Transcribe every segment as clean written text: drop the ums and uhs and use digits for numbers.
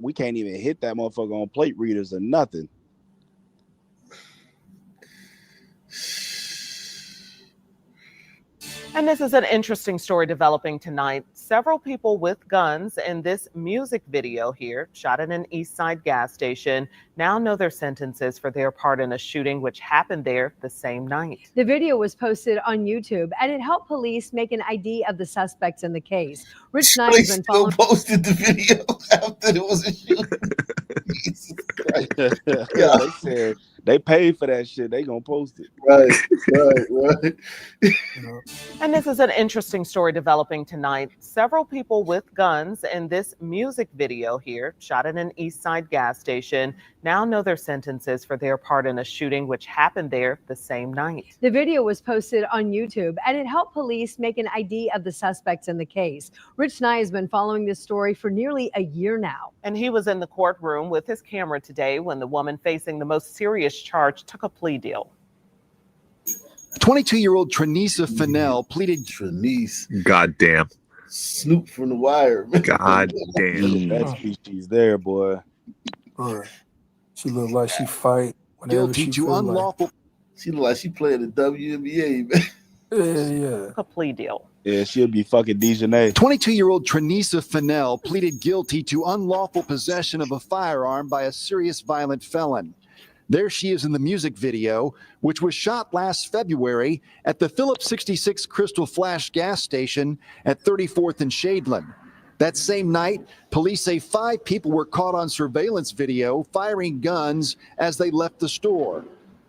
we can't even hit that motherfucker on plate readers or nothing. And this is an interesting story developing tonight. Several people with guns in this music video here, shot at an East Side gas station, now know their sentences for their part in a shooting which happened there the same night. The video was posted on YouTube, and it helped police make an ID of the suspects in the case. Rich Knight has been following. Posted the video after it was a shooting. Jesus Christ. Yeah. They said they paid for that shit. They gonna post it. Right. And this is an interesting story developing tonight. Several people with guns in this music video here, shot at an East Side gas station, now know their sentences for their part in a shooting which happened there the same night. The video was posted on YouTube, and it helped police make an ID of the suspects in the case. Rich Knight has been following this story for nearly a year now. And he was in the courtroom with his camera today when the woman facing the most serious charge took a plea deal. 22-year-old Trenisa Fennell pleaded. Trenice. Goddamn. Snoop from The Wire. God damn. That species there, boy. She look like she fight Guilty to unlawful. She look like she played the WNBA, man. Yeah. A plea deal. Yeah, she'll be fucking Dejanay. 22-year-old Trenisa Fennell pleaded guilty to unlawful possession of a firearm by a serious violent felon. There she is in the music video, which was shot last February at the Phillips 66 Crystal Flash gas station at 34th and Shadeland. That same night, police say 5 people were caught on surveillance video firing guns as they left the store.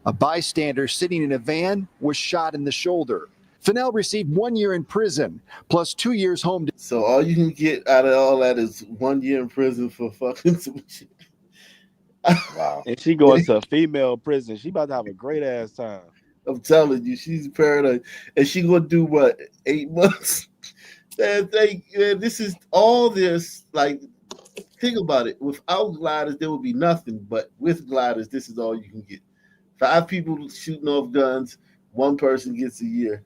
A bystander sitting in a van was shot in the shoulder. Fennell received 1 year in prison, plus 2 years home. So all you can get out of all that is 1 year in prison for fucking some shit. Wow. And she going to a female prison. She about to have a great ass time. I'm telling you, she's in paradise. And she gonna do what, 8 months? Man, this is all this, like, think about it. Without gliders, there would be nothing. But with gliders, this is all you can get. 5 people shooting off guns, 1 person gets a year.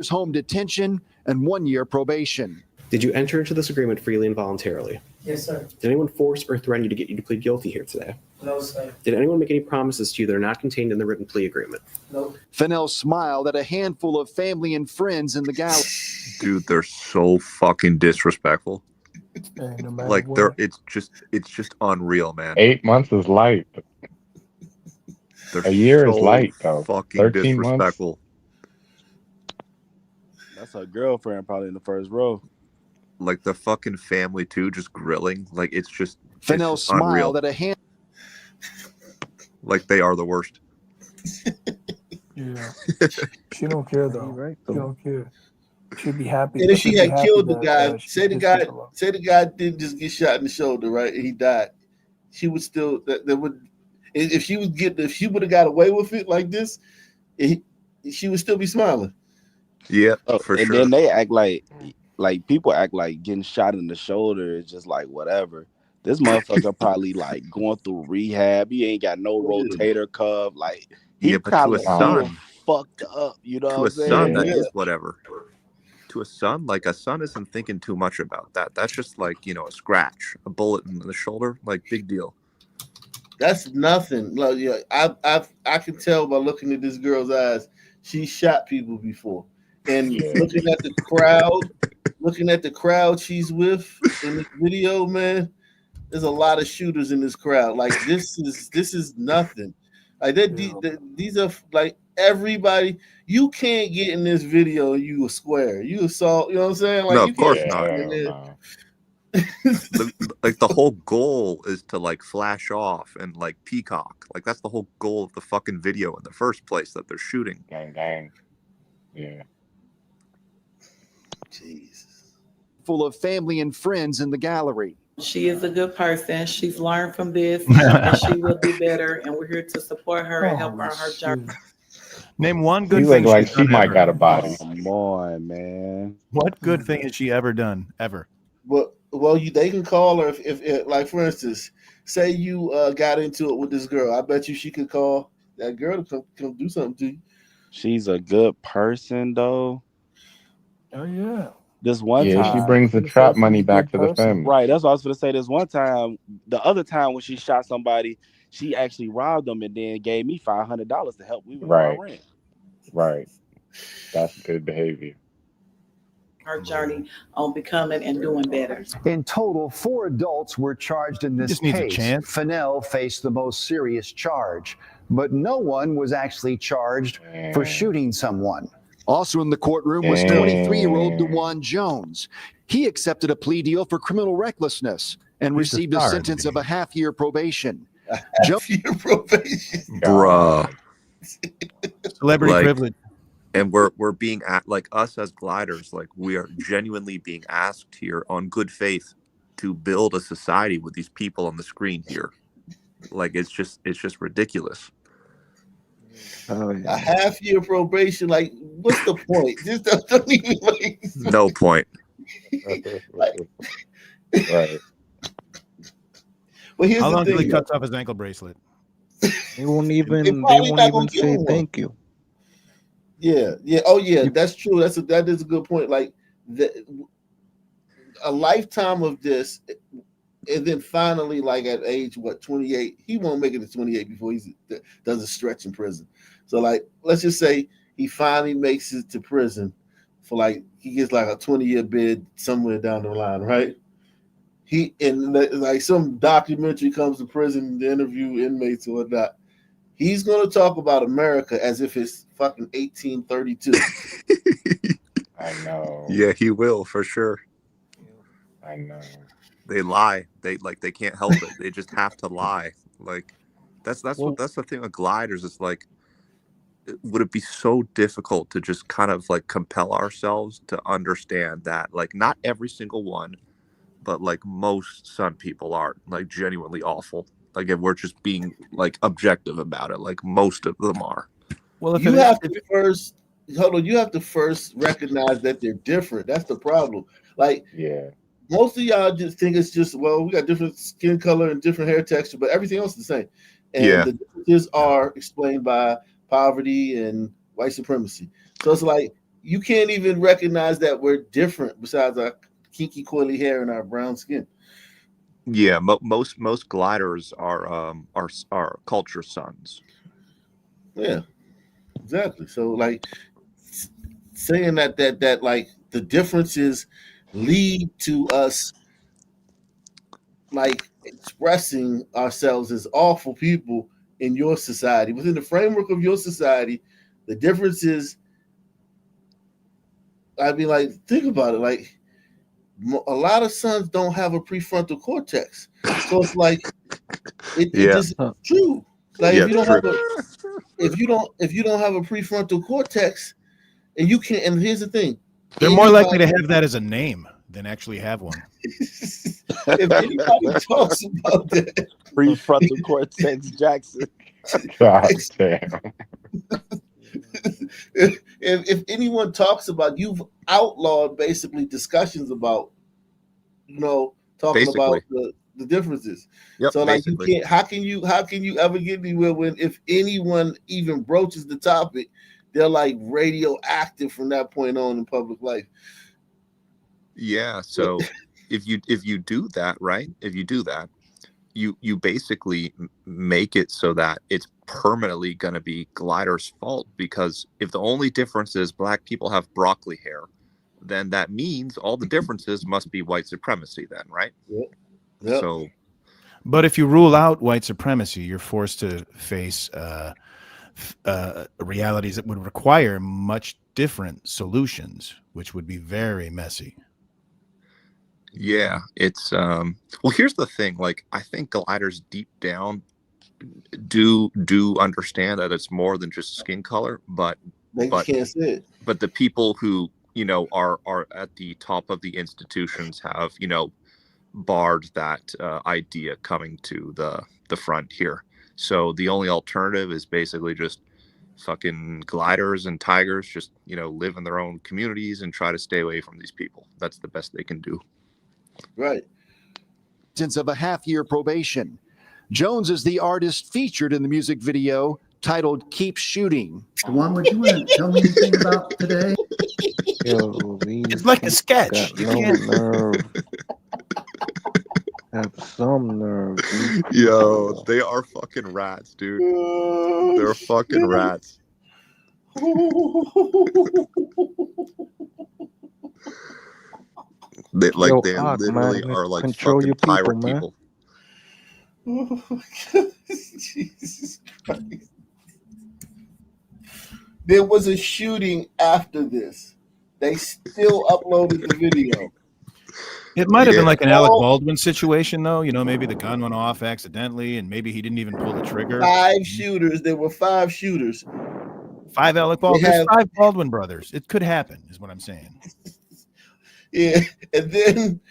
Home detention and 1 year probation. Did you enter into this agreement freely and voluntarily? Yes, sir. Did anyone force or threaten you to get you to plead guilty here today? No, sir. Did anyone make any promises to you that are not contained in the written plea agreement? Nope. Fennell smiled at a handful of family and friends in the gallery. Dude, they're so fucking disrespectful. No Like it's just unreal, man. 8 months is light. They're A year is so light, though. Fucking 13 months. disrespectful. That's her girlfriend probably in the first row. Like the fucking family too, just grilling. Like it's just Fennell it's just unreal. smiled at a hand. Like they are the worst. Yeah. She don't care though. Right. She don't care. She'd be happy. And if she had killed the guy, that say the guy didn't just get shot in the shoulder, right? And he died. She would still that would if she would have got away with it like this, she would still be smiling. Yeah, for and sure. then they act like people act like getting shot in the shoulder is just like whatever. This motherfucker probably like going through rehab. He ain't got no rotator cuff. Like he probably to a son, fucked up. You know, to what a I'm saying? son that is whatever. To a son, like a son isn't thinking too much about that. That's just like, you know, a scratch, a bullet in the shoulder, like big deal. That's nothing. Like, yeah, I can tell by looking at this girl's eyes. She shot people before. And looking at the crowd she's with in this video, man, there's a lot of shooters in this crowd. Like this is nothing. Like these are like everybody. You can't get in this video and you a square. You assault. You know what I'm saying? Like No, you of course can't not. Like the whole goal is to like flash off and like peacock. Like that's the whole goal of the fucking video in the first place that they're shooting. Gang. Yeah. Jesus. Full of family and friends in the gallery. She is a good person. She's learned from this, and she will do better. And we're here to support her and help her on her journey. Name one good She thing look like she's she done might ever. got a body. Come on, man. What good thing has she ever done ever? Well, they can call her if like for instance, say you got into it with this girl. I bet you she could call that girl to come do something to you. She's a good person though. Oh yeah. This one Yeah, time, she brings the trap money back to the family. right? That's what I was gonna say. This one time, the other time when she shot somebody, she actually robbed them and then gave me $500 to help me with my Right. rent. Right. That's good behavior. Her journey on becoming and doing better. In total, 4 adults were charged in this just needs a case. chance. Fennell faced the most serious charge, but no one was actually charged for shooting someone. Also in the courtroom was 23-year-old DeJuan Jones. He accepted a plea deal for criminal recklessness and received a sentence of a half-year probation. Half-year probation. Bruh. Celebrity privilege. And we're being like us as gliders, like we are genuinely being asked here on good faith to build a society with these people on the screen here. Like it's just ridiculous. A half-year probation, like what's the point? Just don't even like No point. Right. But here's How the long till he thing. cuts off his ankle bracelet? They won't even. They They probably won't not even gonna give say him one. thank you. Yeah. Oh yeah, that's true. That is a good point. Like a lifetime of this, and then finally, like at age 28, he won't make it to 28 before he does a stretch in prison. So like, let's just say he finally makes it to prison for like he gets like a 20-year bid somewhere down the line, right? Like some documentary comes to prison to interview inmates or whatnot. He's going to talk about America as if it's fucking 1832. I know. Yeah, he will for sure. I know. They lie. They can't help it. They just have to lie. Like that's the thing with gliders. It's like, would it be so difficult to just kind of like compel ourselves to understand that like not every single one, but like most Sun people are like genuinely awful. Like if we're just being like objective about it, like most of them are. Well, You have to first recognize that they're different. That's the problem. Like, yeah, most of y'all just think it's just, well, we got different skin color and different hair texture, but everything else is the same. And Yeah. the differences are explained by poverty and white supremacy. So it's like you can't even recognize that we're different besides our kinky coily hair and our brown skin. Yeah, most gliders are culture sons. Yeah, exactly. So like saying that like the differences lead to us like expressing ourselves as awful people in your society, within the framework of your society, the differences. I mean, like, think about it. Like, a lot of sons don't have a prefrontal cortex, so it's like it just true. Like Yeah, if you don't true. have if you don't have a prefrontal cortex, and you can't. And here's the thing: They're more likely to have that as a name than actually have one. if anybody talks about that, Prefrontal cortex Jackson. God damn. if anyone talks about, you've outlawed basically discussions about, talking about the differences. Yep, so like basically. you can't. How can you ever get anywhere when if anyone even broaches the topic, they're like radioactive from that point on in public life. Yeah, so if you do that, right? If you do that, you basically make it so that it's permanently going to be Glider's fault, because if the only difference is black people have broccoli hair, then that means all the differences must be white supremacy then, right? Yep. So, but if you rule out white supremacy, you're forced to face realities that would require much different solutions, which would be very messy. yeah, it's well, here's the thing, like I think Gliders deep down do understand that it's more than just skin color, but They just can't say it. But the people who are at the top of the institutions have barred that idea coming to the front here. So the only alternative is basically just fucking Gliders and Tigers just live in their own communities and try to stay away from these people. That's the best they can do. Right. Since of a half-year probation. Jones is the artist featured in the music video titled Keep Shooting. DeJuan, would you want to tell me anything about today? Yo, we It's like a sketch. Got You no can't. nerve. Have some nerve. These Yo, people. they are fucking rats, dude. Oh, They're fucking shit. rats. They like Yo, they Ak, literally man, are like control fucking your people, pirate man. people. Oh my God. Jesus Christ. There was a shooting after this. They still uploaded the video. It might have been like an Alec All Baldwin situation, though. You know, maybe the gun went off accidentally, and maybe he didn't even pull the trigger. 5 shooters. There were 5 shooters. 5 Alec Baldwin. There's 5 Baldwin brothers. It could happen, is what I'm saying. Yeah, and then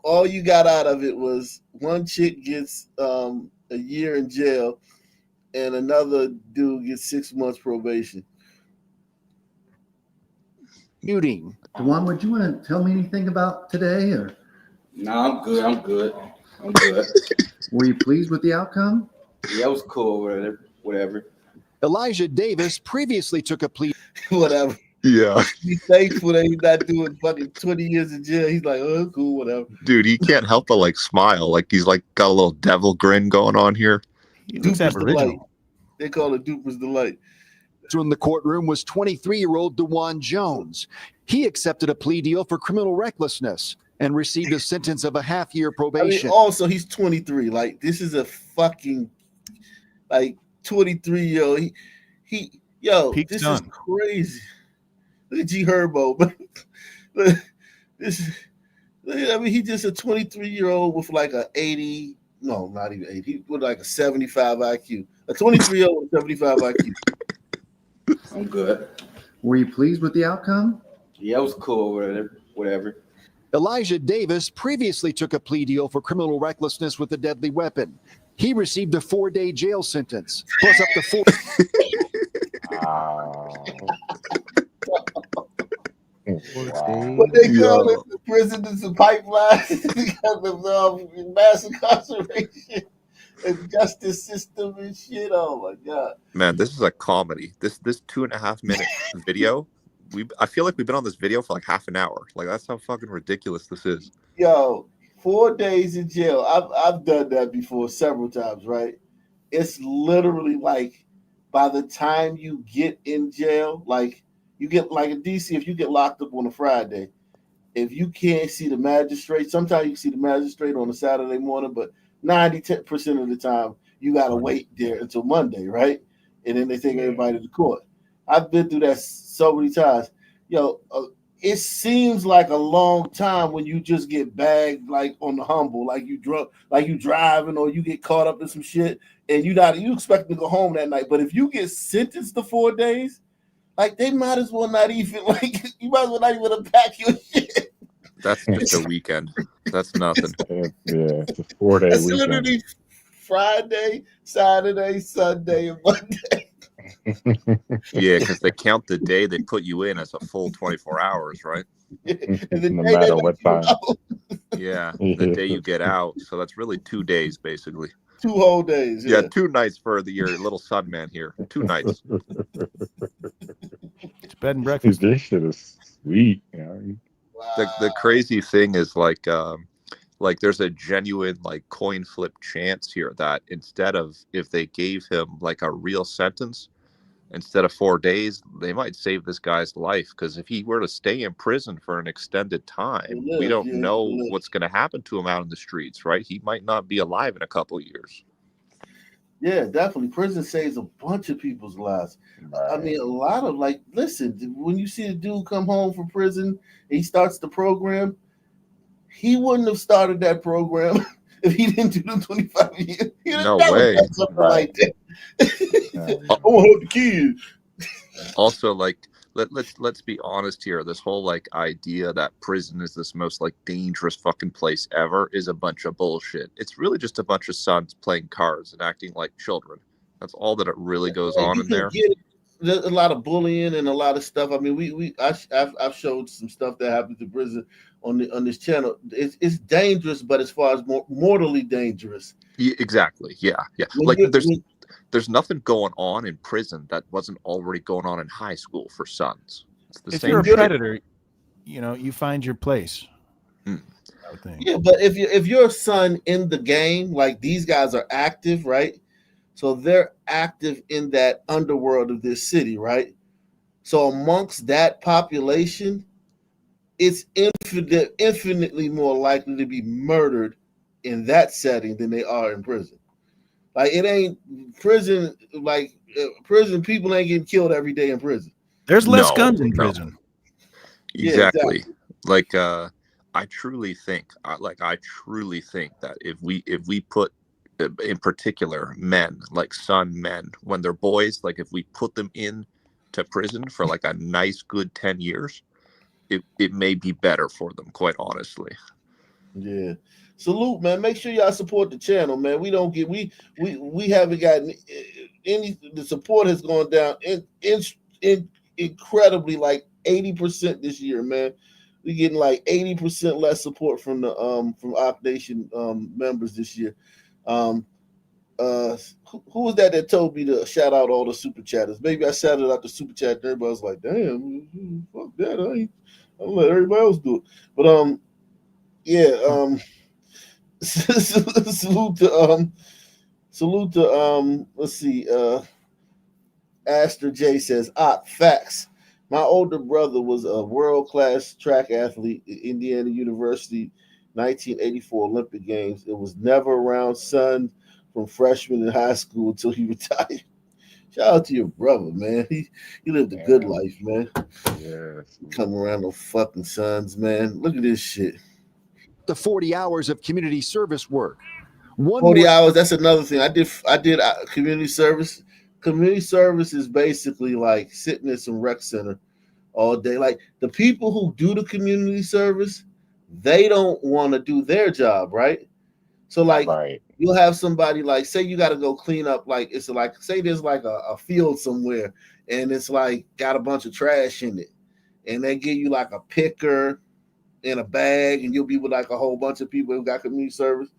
all you got out of it was one chick gets a year in jail, and another dude gets 6 months probation. Shooting. Dewan, would you want to tell me anything about today, or? No, I'm good. I'm good. I'm good. Were you pleased with the outcome? Yeah, it was cool. Whatever. Elijah Davis previously took a plea. Whatever. Yeah. He's thankful that he's not doing fucking 20 years in jail. He's like, oh, cool, whatever. Dude, he can't help but like smile. Like he's like got a little devil grin going on here. He looks Duper's Delight. aboriginal. They call it Duper's Delight. So in the courtroom was 23-year-old Dewan Jones. He accepted a plea deal for criminal recklessness and received a sentence of a half-year I probation. mean, also, he's 23. Like, this is a fucking, like, 23-year-old. Yo, Peak this son. is crazy. Look at G Herbo. Look, I mean, he's just a 23-year-old with like a 80, no, not even 80. He with like a 75 IQ. A 23-year-old with 75 IQ. I'm good. Were you pleased with the outcome? Yeah, it was cool. Whatever. Elijah Davis previously took a plea deal for criminal recklessness with a deadly weapon. He received a 4-day jail sentence, plus up to 4. What they call it, the prison is a pipeline because of mass incarceration and justice system and shit. Oh my God. Man, this is a comedy. This 2.5 minute video. I feel like we've been on this video for like half an hour. Like that's how fucking ridiculous this is. Yo, 4 days in jail. I've done that before several times, right? It's literally like by the time you get in jail, like you get like in DC, if you get locked up on a Friday, if you can't see the magistrate, sometimes you can see the magistrate on a Saturday morning, but 90% of the time you gotta wait there until Monday, right? And then they take everybody to court. I've been through that so many times. Yo, it seems like a long time when you just get bagged like on the humble, like you drunk, like you driving or you get caught up in some shit and you expect to go home that night. But if you get sentenced to 4 days, like they might as well not even like you might as well not even unpack your shit. That's just a weekend. That's nothing. Yeah, it's a 4-day It's weekend. literally Friday, Saturday, Sunday, and Monday. Yeah, because they count the day they put you in as a full 24 hours, right? No matter what time. Yeah, the day you get out. So that's really 2 days, basically. 2 whole days. Yeah, 2 nights for your little son man here. 2 nights. It's bed and breakfast. This shit is sweet. You know? The crazy thing is like there's a genuine like coin flip chance here that instead of if they gave him like a real sentence instead of 4 days, they might save this guy's life, because if he were to stay in prison for an extended time, we don't know what's going to happen to him out in the streets, right? He might not be alive in a couple years. Yeah, definitely. Prison saves a bunch of people's lives. I mean, a lot of like, listen, when you see a dude come home from prison and he starts the program, he wouldn't have started that program if he didn't do the 25 years. No way. Something like that. I want to help the kids. Also, like, let's be honest here. This whole like idea that prison is this most like dangerous fucking place ever is a bunch of bullshit. It's really just a bunch of sons playing cards and acting like children. That's all that it really goes on in there. There's a lot of bullying and a lot of stuff. I mean, I've showed some stuff that happens in prison on this channel. It's dangerous, but as far as mortally dangerous. Yeah, exactly. Yeah. Like there's nothing going on in prison that wasn't already going on in high school for sons. It's the If same you're a shit. predator, you find your place. I would think. Yeah, but if you're a son in the game, like these guys are active, right? So they're active in that underworld of this city, right? So amongst that population, it's infinitely more likely to be murdered in that setting than they are in prison. Like it ain't prison, prison people ain't getting killed every day in prison. There's less guns in prison. Exactly. Like I truly think that if we put in particular men, like son men, when they're boys, like if we put them in to prison for like a nice good 10 years, it may be better for them, quite honestly. Yeah. Salute, man. Make sure y'all support the channel, man. We don't get we haven't gotten any. The support has gone down in incredibly, like 80% this year, man. We're getting like 80% less support from the from Op Nation members this year. Who was that told me to shout out all the super chatters? Maybe I shouted out the super chat. And everybody was like, "Damn, fuck that! I'll let everybody else do it." But yeah, salute to let's see, Aster J says, facts. My older brother was a world-class track athlete at Indiana University 1984 Olympic Games. It was never around son from freshman in high school until he retired. Shout out to your brother, man. He lived a good life, man. Yeah. Come around no fucking sons, man. Look at this shit. The 40 hours of community service work. 40 hours, that's another thing. I did community service. Community service is basically like sitting in some rec center all day. Like the people who do the community service, they don't want to do their job, right? So like you'll have somebody like, say you got to go clean up, like it's like, say there's like a field somewhere and it's like got a bunch of trash in it, and they give you like a picker in a bag, and you'll be with like a whole bunch of people who got community service.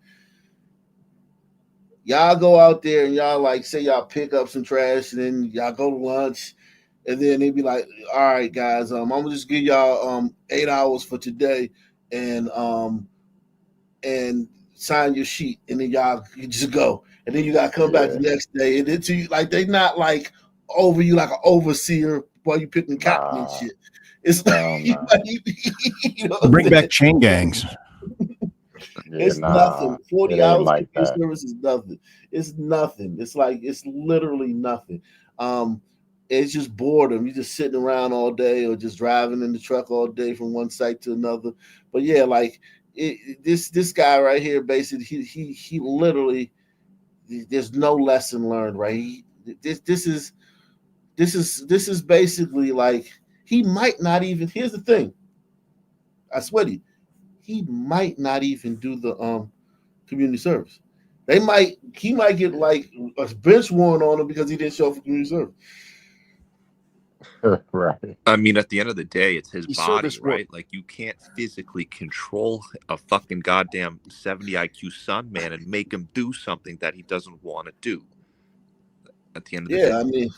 Y'all go out there and y'all like say y'all pick up some trash, and then y'all go to lunch, and then they be like, "All right, guys, I'm gonna just give y'all 8 hours for today, and sign your sheet, and then y'all just go, and then you gotta come back the next day, and then to you like they not like over you like an overseer while you picking cotton and shit. It's like, you know, bring back chain gangs. It's nothing. 40 hours like service is nothing. It's nothing. It's like it's literally nothing. It's just boredom. You're just sitting around all day or just driving in the truck all day from one site to another. But yeah, like this guy right here, basically, he literally, there's no lesson learned, right? This is basically like he might not even. Here's the thing. I swear to you, he might not even do the community service. He might get like a bench warrant on him because he didn't show up for community service. Right. I mean, at the end of the day, it's his body, right? Like you can't physically control a fucking goddamn 70 IQ son, man, and make him do something that he doesn't want to do. At the end of the day, I mean,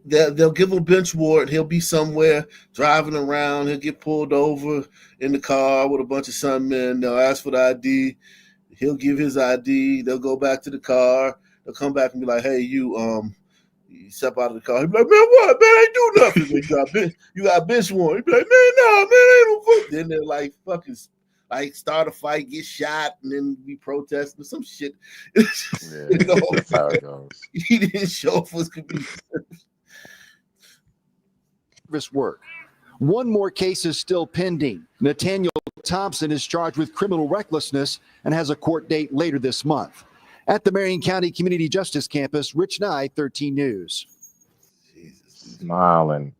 they'll give him a bench warrant. He'll be somewhere driving around. He'll get pulled over in the car with a bunch of son men. They'll ask for the ID. He'll give his ID. They'll go back to the car. They'll come back and be like, "Hey, you step out of the car." He'll be like, "Man, what? Man, I ain't do nothing." You got a bench warrant. He'll be like, "Man, no, man, I ain't no fuck." Then they're like, fucking, like start a fight, get shot, and then be protesting some shit. Yeah, that's how it goes. He didn't show up for his community service work. One more case is still pending. Nathaniel Thompson is charged with criminal recklessness and has a court date later this month. At the Marion County Community Justice Campus, Rich Nye, 13 News. Smiling.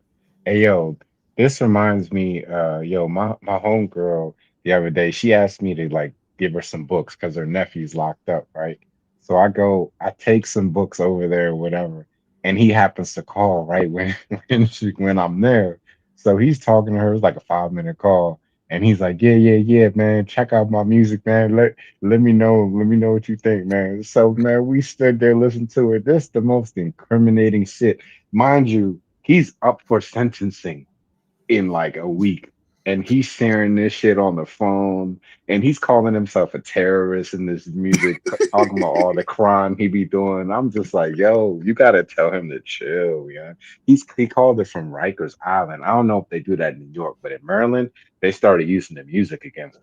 Hey, yo, this reminds me, my homegirl the other day, she asked me to like give her some books because her nephew's locked up, right? So I take some books over there or whatever, and he happens to call right when I'm there. So he's talking to her. It's like a 5-minute call, and he's like, yeah, man, check out my music, man. Let me know what you think, man. So man, we stood there listening to it. This the most incriminating shit, mind you. He's up for sentencing in like a week, and he's sharing this shit on the phone, and he's calling himself a terrorist in this music, talking about all the crime he be doing. I'm just like, yo, you gotta tell him to chill, yeah. He called it from Rikers Island. I don't know if they do that in New York, but in Maryland, they started using the music against him.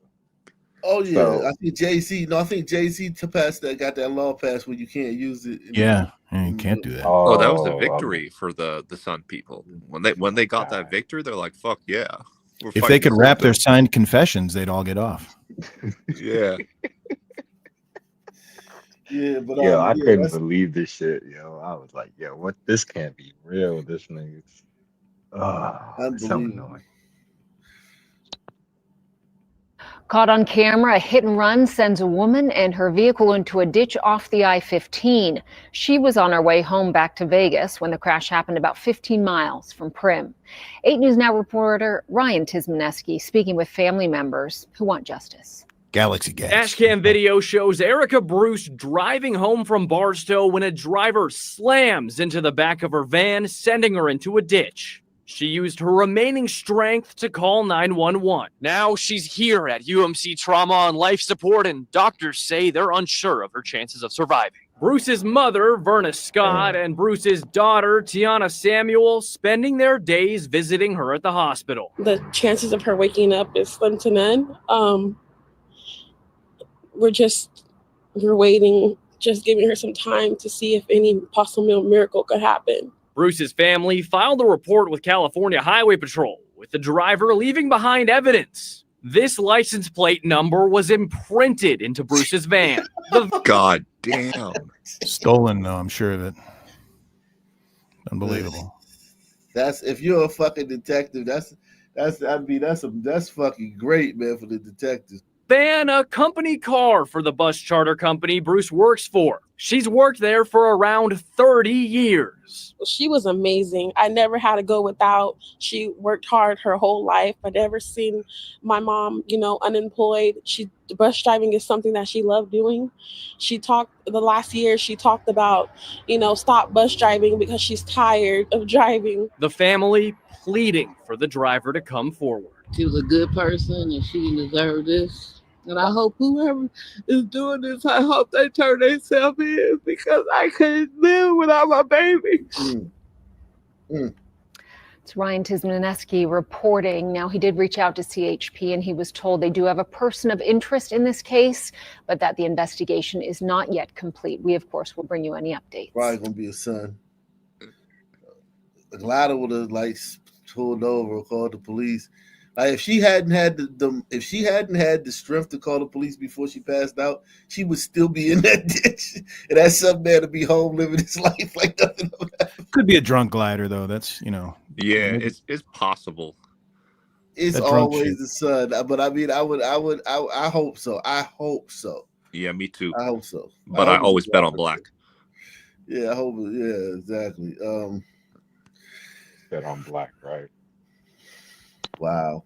Oh yeah, So I think Jay-Z. No, I think Jay-Z to pass that got that law passed where you can't use it. Yeah, you can't do that. Oh, that was a okay. victory for the Sun people. When they got that victory, they're like, "Fuck yeah!" We're If they fighting could this rap their system. signed confessions, they'd all get off. Yeah. Yeah, but Yo, I yeah, couldn't that's believe this shit, yo. I was like, yo, what? This can't be real. This nigga. It's so unbelievable. annoying. Caught on camera, a hit and run sends a woman and her vehicle into a ditch off the I-15. She was on her way home back to Vegas when the crash happened about 15 miles from Primm. 8 News Now reporter Ryan Tismaneski speaking with family members who want justice. Galaxy Gas. Dashcam video shows Erica Bruce driving home from Barstow when a driver slams into the back of her van, sending her into a ditch. She used her remaining strength to call 911. Now she's here at UMC Trauma on life support, and doctors say they're unsure of her chances of surviving. Bruce's mother, Verna Scott, and Bruce's daughter, Tiana Samuel, spending their days visiting her at the hospital. The chances of her waking up is slim to none. We're waiting, just giving her some time to see if any possible miracle could happen. Bruce's family filed a report with California Highway Patrol, with the driver leaving behind evidence. This license plate number was imprinted into Bruce's van. God damn. Stolen, though, I'm sure of it. Unbelievable. That's if you're a fucking detective. That's fucking great, man, for the detectives. Van, a company car for the bus charter company Bruce works for. She's worked there for around 30 years. She was amazing. I never had to go without. She worked hard her whole life. I never seen my mom, unemployed. Bus driving is something that she loved doing. The last year she talked about, stop bus driving because she's tired of driving. The family pleading for the driver to come forward. She was a good person and she deserved this. And I hope whoever is doing this, I hope they turn themselves in because I couldn't live without my baby. It's Ryan Tismaneski reporting. Now, he did reach out to CHP and he was told they do have a person of interest in this case, but that the investigation is not yet complete. We, of course, will bring you any updates. Probably gonna be a son. Glada would have pulled over or called the police. If she hadn't had the strength to call the police before she passed out, she would still be in that ditch. And that's some man to be home living his life like nothing. Could be a drunk glider, though. That's Yeah, it's possible. It's always the son. But I mean, I hope so. I hope so. Yeah, me too. I hope so. But I always bet on black. Yeah, I hope. Yeah, exactly. Bet on black, right? Wow.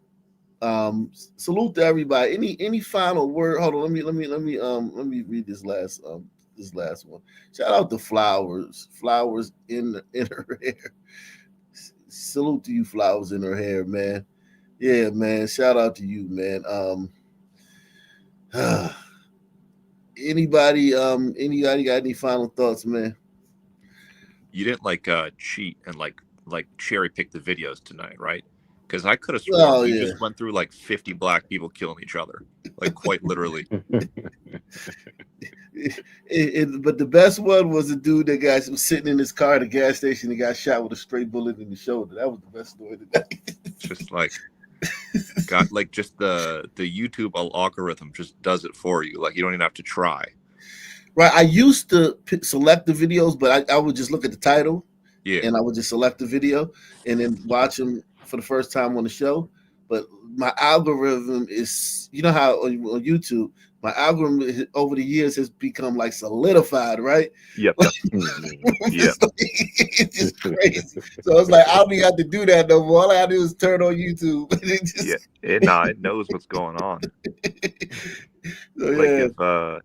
Salute to everybody. Any final word? Hold on. Let me read this last one. Shout out to Flowers. Flowers in her hair. Salute to you, Flowers in her hair, man. Yeah, man. Shout out to you, man. Anybody got any final thoughts, man? You didn't cheat and like cherry pick the videos tonight, right? Because I could have sworn you just went through 50 black people killing each other, quite literally. But the best one was the dude that was sitting in his car at a gas station and got shot with a stray bullet in the shoulder. That was the best story today. Just just the YouTube algorithm just does it for you. You don't even have to try. Right. I used to select the videos, but I would just look at the title. Yeah. And I would just select the video and then watch them for the first time on the show. But my algorithm is, you know how on YouTube, my algorithm over the years has become solidified, right? Yep. Yep. It's just crazy. So it's I don't even have to do that no more. All I have to do is turn on YouTube. It knows what's going on. If a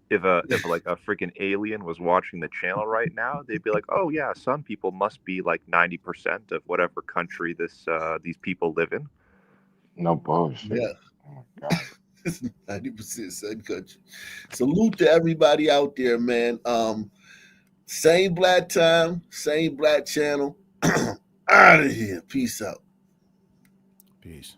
freaking alien was watching the channel right now, they'd be like, "Oh yeah, some people must be 90% of whatever country these people live in." No bullshit. Yeah. Oh my God. 90% Sun Country. Salute to everybody out there, man. Same black time, same black channel. Out of here. Peace out. Peace.